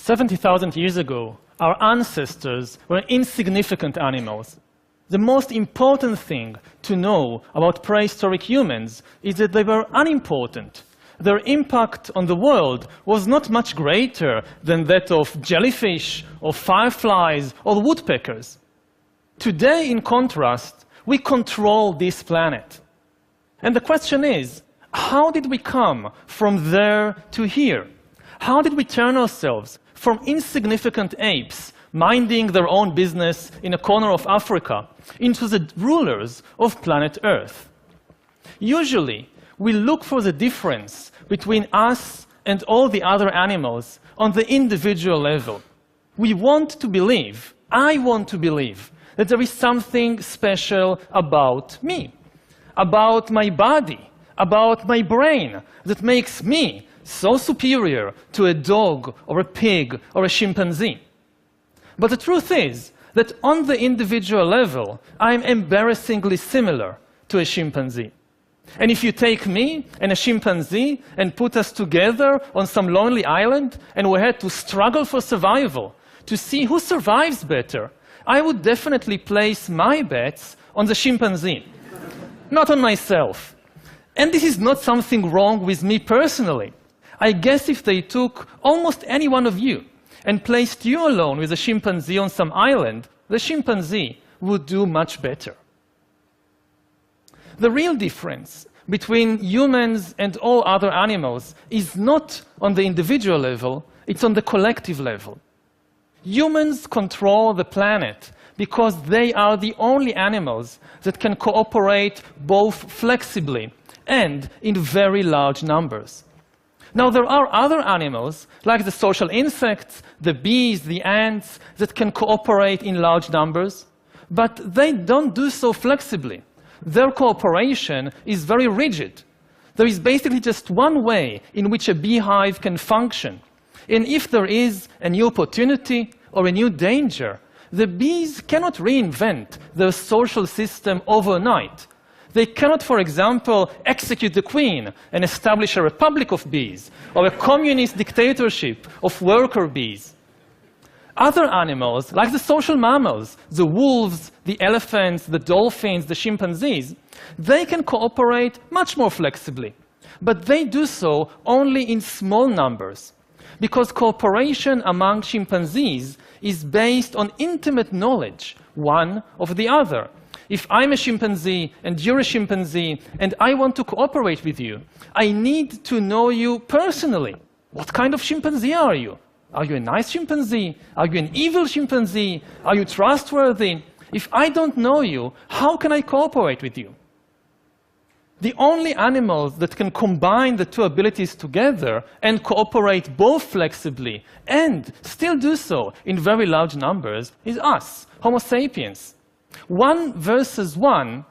70,000 years ago, our ancestors were insignificant animals. The most important thing to know about prehistoric humans is that they were unimportant. Their impact on the world was not much greater than that of jellyfish, or fireflies, or woodpeckers. Today, in contrast, we control this planet. And the question is, how did we come from there to here? How did we turn ourselves from insignificant apes minding their own business in a corner of Africa into the rulers of planet Earth? Usually, we look for the difference between us and all the other animals on the individual level. We want to believe, I want to believe, that there is something special about me, about my body, about my brain, that makes me so superior to a dog or a pig or a chimpanzee. But the truth is that on the individual level, I'm embarrassingly similar to a chimpanzee. And if you take me and a chimpanzee and put us together on some lonely island and we had to struggle for survival to see who survives better, I would definitely place my bets on the chimpanzee, not on myself. And this is not something wrong with me personally. I guess if they took almost any one of you and placed you alone with a chimpanzee on some island, the chimpanzee would do much better. The real difference between humans and all other animals is not on the individual level, it's on the collective level. Humans control the planet because they are the only animals that can cooperate both flexibly and in very large numbers. Now, there are other animals, like the social insects, the bees, the ants, that can cooperate in large numbers, but they don't do so flexibly. Their cooperation is very rigid. There is basically just one way in which a beehive can function. And if there is a new opportunity or a new danger, the bees cannot reinvent their social system overnight. They cannot, for example, execute the queen and establish a republic of bees or a communist dictatorship of worker bees. Other animals, like the social mammals, the wolves, the elephants, the dolphins, the chimpanzees, they can cooperate much more flexibly. But they do so only in small numbers, because cooperation among chimpanzees is based on intimate knowledge, one of the other. If I'm a chimpanzee and you're a chimpanzee and I want to cooperate with you, I need to know you personally. What kind of chimpanzee are you? Are you a nice chimpanzee? Are you an evil chimpanzee? Are you trustworthy? If I don't know you, how can I cooperate with you? The only animals that can combine the two abilities together and cooperate both flexibly and still do so in very large numbers is us, Homo sapiens. 1 versus 1,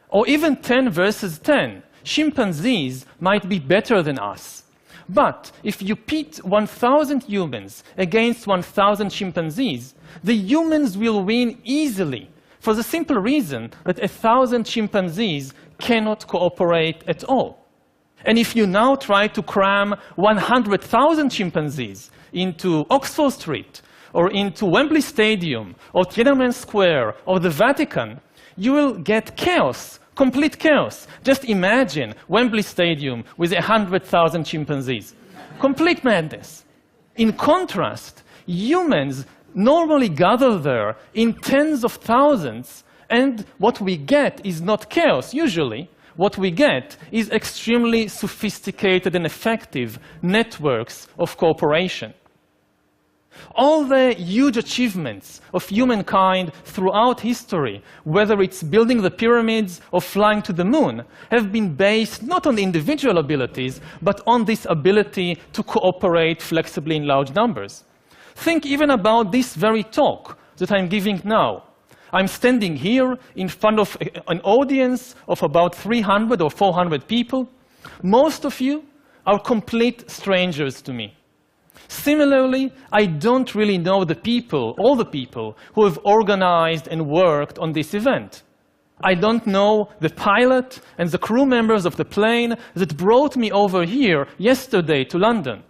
or even 10 versus 10, chimpanzees might be better than us. But if you pit 1,000 humans against 1,000 chimpanzees, the humans will win easily, for the simple reason that 1,000 chimpanzees cannot cooperate at all. And if you now try to cram 100,000 chimpanzees into Oxford Street, or into Wembley Stadium, or Tiananmen Square, or the Vatican, you will get chaos, complete chaos. Just imagine Wembley Stadium with 100,000 chimpanzees. Complete madness. In contrast, humans normally gather there in tens of thousands, and what we get is not chaos, usually. What we get is extremely sophisticated and effective networks of cooperation. All the huge achievements of humankind throughout history, whether it's building the pyramids or flying to the moon, have been based not on individual abilities, but on this ability to cooperate flexibly in large numbers. Think even about this very talk that I'm giving now. I'm standing here in front of an audience of about 300 or 400 people. Most of you are complete strangers to me. Similarly, I don't really know the people, all the people, who have organized and worked on this event. I don't know the pilot and the crew members of the plane that brought me over here yesterday to London.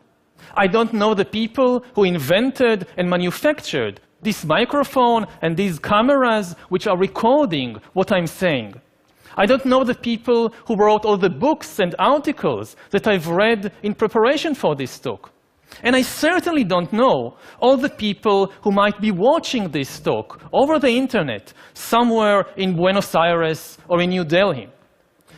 I don't know the people who invented and manufactured this microphone and these cameras which are recording what I'm saying. I don't know the people who wrote all the books and articles that I've read in preparation for this talk. And I certainly don't know all the people who might be watching this talk over the internet somewhere in Buenos Aires or in New Delhi.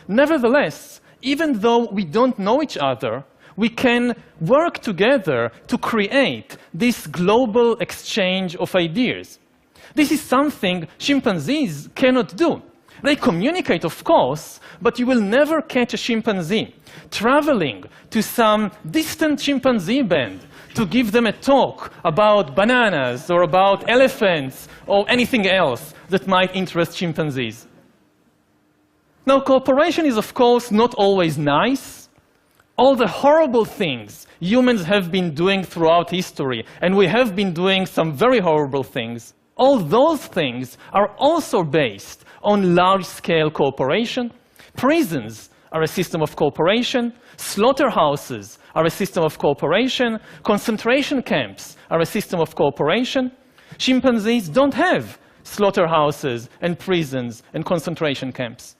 Nevertheless, even though we don't know each other, we can work together to create this global exchange of ideas. This is something chimpanzees cannot do. They communicate, of course, but you will never catch a chimpanzee traveling to some distant chimpanzee band to give them a talk about bananas or about elephants or anything else that might interest chimpanzees. Now, cooperation is, of course, not always nice. All the horrible things humans have been doing throughout history, and we have been doing some very horrible things, all those things are also based on large-scale cooperation. Prisons are a system of cooperation. Slaughterhouses are a system of cooperation. Concentration camps are a system of cooperation. Chimpanzees don't have slaughterhouses and prisons and concentration camps.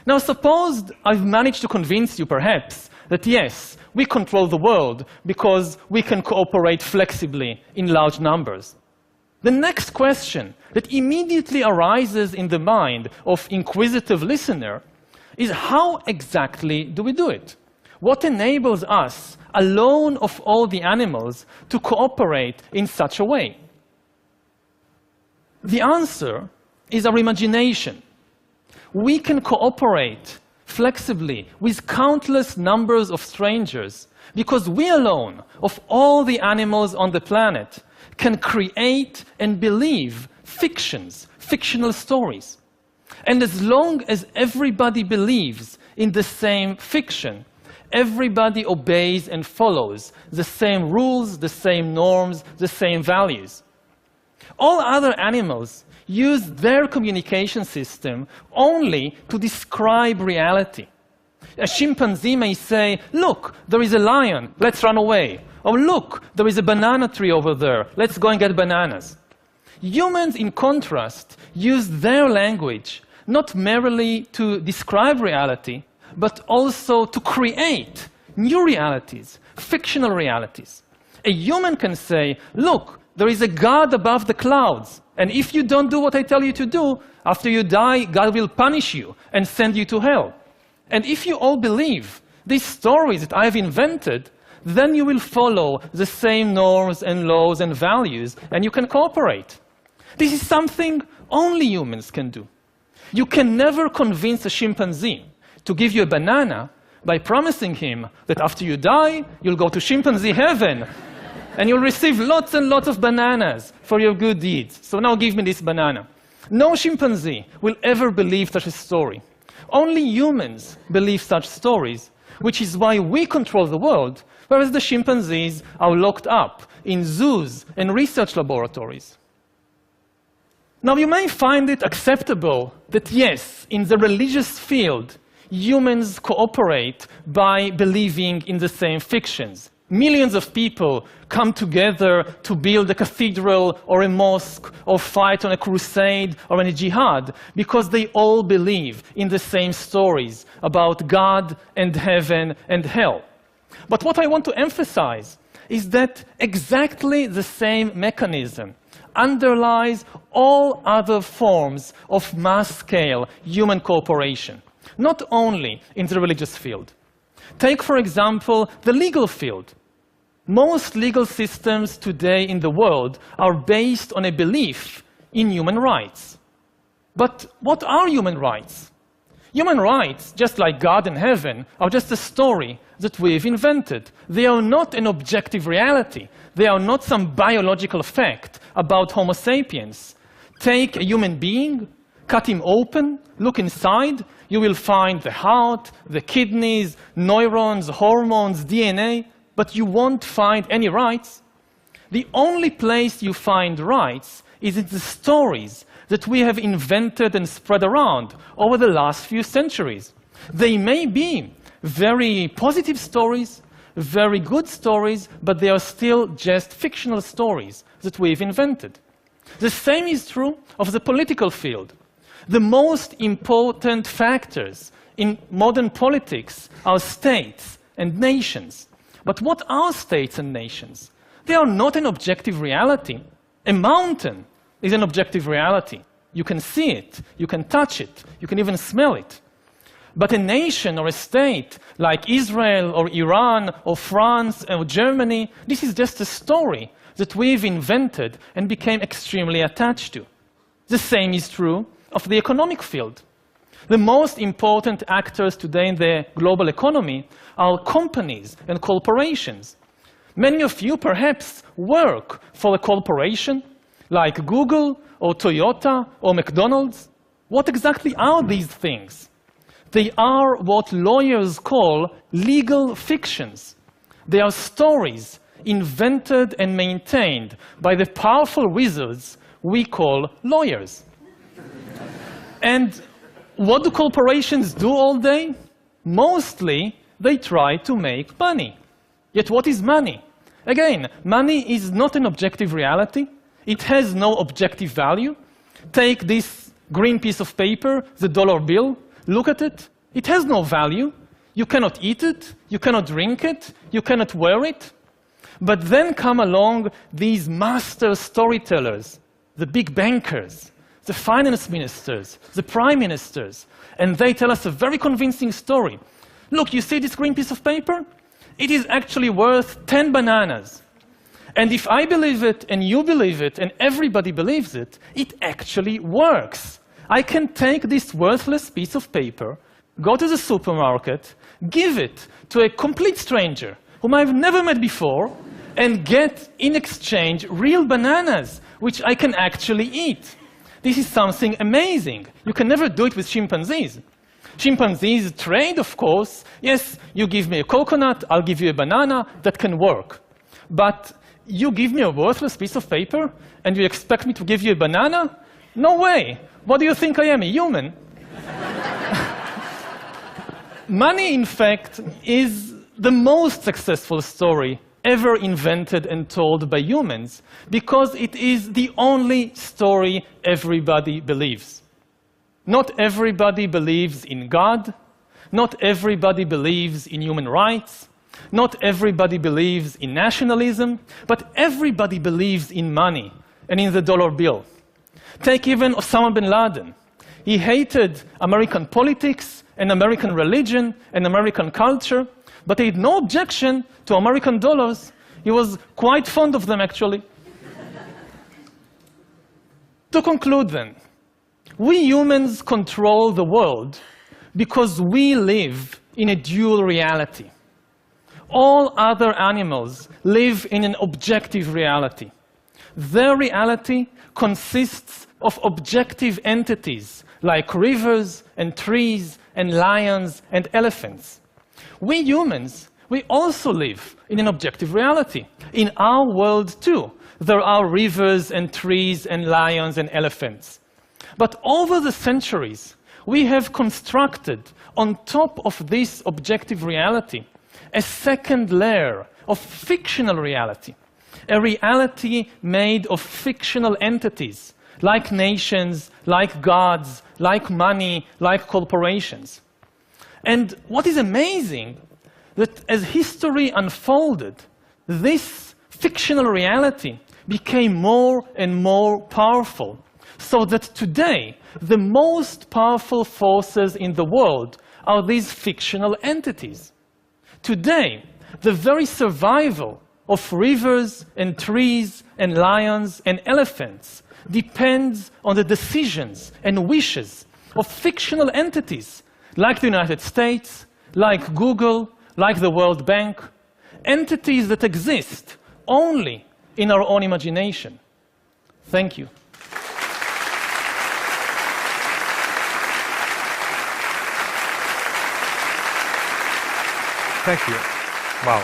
Now, suppose I've managed to convince you, perhaps, that yes, we control the world because we can cooperate flexibly in large numbers. The next question that immediately arises in the mind of inquisitive listener is how exactly do we do it? What enables us, alone of all the animals, to cooperate in such a way? The answer is our imagination. We can cooperate flexibly with countless numbers of strangers because we alone, of all the animals on the planet, can create and believe fictions, fictional stories. And as long as everybody believes in the same fiction, everybody obeys and follows the same rules, the same norms, the same values. All other animals use their communication system only to describe reality. A chimpanzee may say, look, there is a lion, let's run away. Or look, there is a banana tree over there, let's go and get bananas. Humans, in contrast, use their language not merely to describe reality, but also to create new realities, fictional realities. A human can say, look, there is a God above the clouds, and if you don't do what I tell you to do, after you die, God will punish you and send you to hell. And if you all believe these stories that I have invented, then you will follow the same norms and laws and values, and you can cooperate. This is something only humans can do. You can never convince a chimpanzee to give you a banana by promising him that after you die, you'll go to chimpanzee heaven, and you'll receive lots and lots of bananas for your good deeds. So now give me this banana. No chimpanzee will ever believe such a story. Only humans believe such stories, which is why we control the world, whereas the chimpanzees are locked up in zoos and research laboratories. Now, you may find it acceptable that, yes, in the religious field, humans cooperate by believing in the same fictions. Millions of people come together to build a cathedral or a mosque or fight on a crusade or in a jihad because they all believe in the same stories about God and heaven and hell. But what I want to emphasize is that exactly the same mechanism underlies all other forms of mass-scale human cooperation, not only in the religious field. Take, for example, the legal field. Most legal systems today in the world are based on a belief in human rights. But what are human rights? Human rights, just like God and heaven, are just a story that we've invented. They are not an objective reality. They are not some biological fact about Homo sapiens. Take a human being, cut him open, look inside, you will find the heart, the kidneys, neurons, hormones, DNA, but you won't find any rights. The only place you find rights is in the stories that we have invented and spread around over the last few centuries. They may be very positive stories, very good stories, but they are still just fictional stories that we've invented. The same is true of the political field. The most important factors in modern politics are states and nations. But what are states and nations? They are not an objective reality. A mountain is an objective reality. You can see it, you can touch it, you can even smell it. But a nation or a state like Israel or Iran or France or Germany, this is just a story that we've invented and became extremely attached to. The same is true of the economic field. The most important actors today in the global economy are companies and corporations. Many of you perhaps work for a corporation like Google or Toyota or McDonald's. What exactly are these things? They are what lawyers call legal fictions. They are stories invented and maintained by the powerful wizards we call lawyers. And what do corporations do all day? Mostly, they try to make money. Yet what is money? Again, money is not an objective reality. It has no objective value. Take this green piece of paper, the dollar bill. Look at it. It has no value. You cannot eat it. You cannot drink it. You cannot wear it. But then come along these master storytellers, the big bankers, the finance ministers, the prime ministers, and they tell us a very convincing story. Look, you see this green piece of paper? It is actually worth 10 bananas. And if I believe it, and you believe it, and everybody believes it, it actually works. I can take this worthless piece of paper, go to the supermarket, give it to a complete stranger whom I've never met before, and get in exchange real bananas, which I can actually eat. This is something amazing. You can never do it with chimpanzees. Chimpanzees trade, of course. Yes, you give me a coconut, I'll give you a banana. That can work. But you give me a worthless piece of paper, and you expect me to give you a banana? No way. What do you think I am, a human? Money, in fact, is the most successful story ever invented and told by humans, because it is the only story everybody believes. Not everybody believes in God. Not everybody believes in human rights. Not everybody believes in nationalism. But everybody believes in money and in the dollar bill. Take even Osama bin Laden. He hated American politics and American religion and American culture, but he had no objection to American dollars. He was quite fond of them, actually. To conclude, then, we humans control the world because we live in a dual reality. All other animals live in an objective reality. Their reality consists of objective entities like rivers and trees and lions and elephants. We humans, we also live in an objective reality. In our world, too, there are rivers and trees and lions and elephants. But over the centuries, we have constructed, on top of this objective reality, a second layer of fictional reality, a reality made of fictional entities, like nations, like gods, like money, like corporations. And what is amazing, that as history unfolded, this fictional reality became more and more powerful, so that today, the most powerful forces in the world are these fictional entities. Today, the very survival of rivers and trees and lions and elephants depends on the decisions and wishes of fictional entities like the United States, like Google, like the World Bank, entities that exist only in our own imagination. Thank you. Thank you. Wow.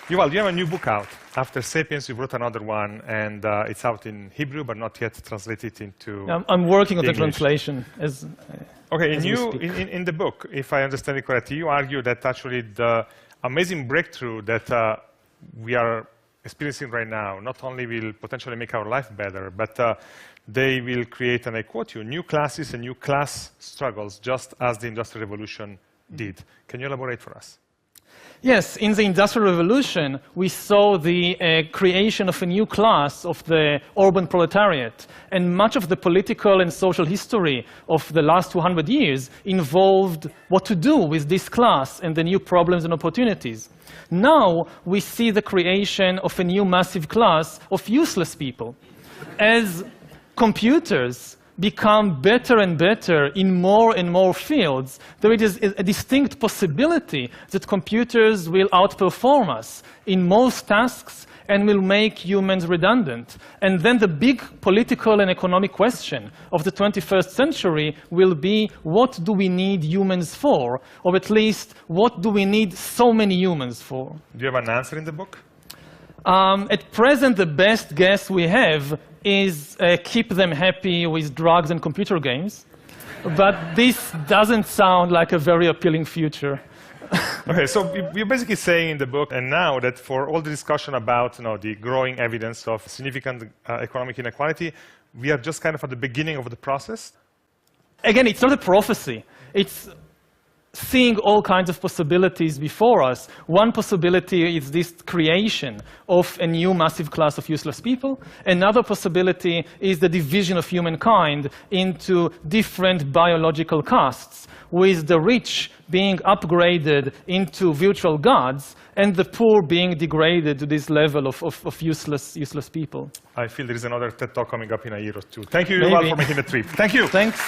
Yuval, you have a new book out. After Sapiens, you wrote another one, and it's out in Hebrew, but not yet translated into I'm working on the English. translation. Okay, in the book, if I understand it correctly, you argue that actually the amazing breakthrough that we are experiencing right now not only will potentially make our life better, but they will create, and I quote you, new classes and new class struggles, just as the Industrial Revolution did. Can you elaborate for us? Yes, in the Industrial Revolution, we saw the creation of a new class of the urban proletariat. And much of the political and social history of the last 200 years involved what to do with this class and the new problems and opportunities. Now, we see the creation of a new massive class of useless people. As computers become better and better in more and more fields, there is a distinct possibility that computers will outperform us in most tasks and will make humans redundant. And then the big political and economic question of the 21st century will be, what do we need humans for? Or at least, what do we need so many humans for? Do you have an answer in the book? At present, the best guess we have is keep them happy with drugs and computer games. But this doesn't sound like a very appealing future. Okay, so you're basically saying in the book, and now that for all the discussion about the growing evidence of significant economic inequality, we are just kind of at the beginning of the process? Again, it's not a prophecy. It's seeing all kinds of possibilities before us. One possibility is this creation of a new massive class of useless people. Another possibility is the division of humankind into different biological castes, with the rich being upgraded into virtual gods and the poor being degraded to this level of useless people. I feel there is another TED Talk coming up in a year or two. Thank you, Yuval, for making the trip. Thank you. Thanks.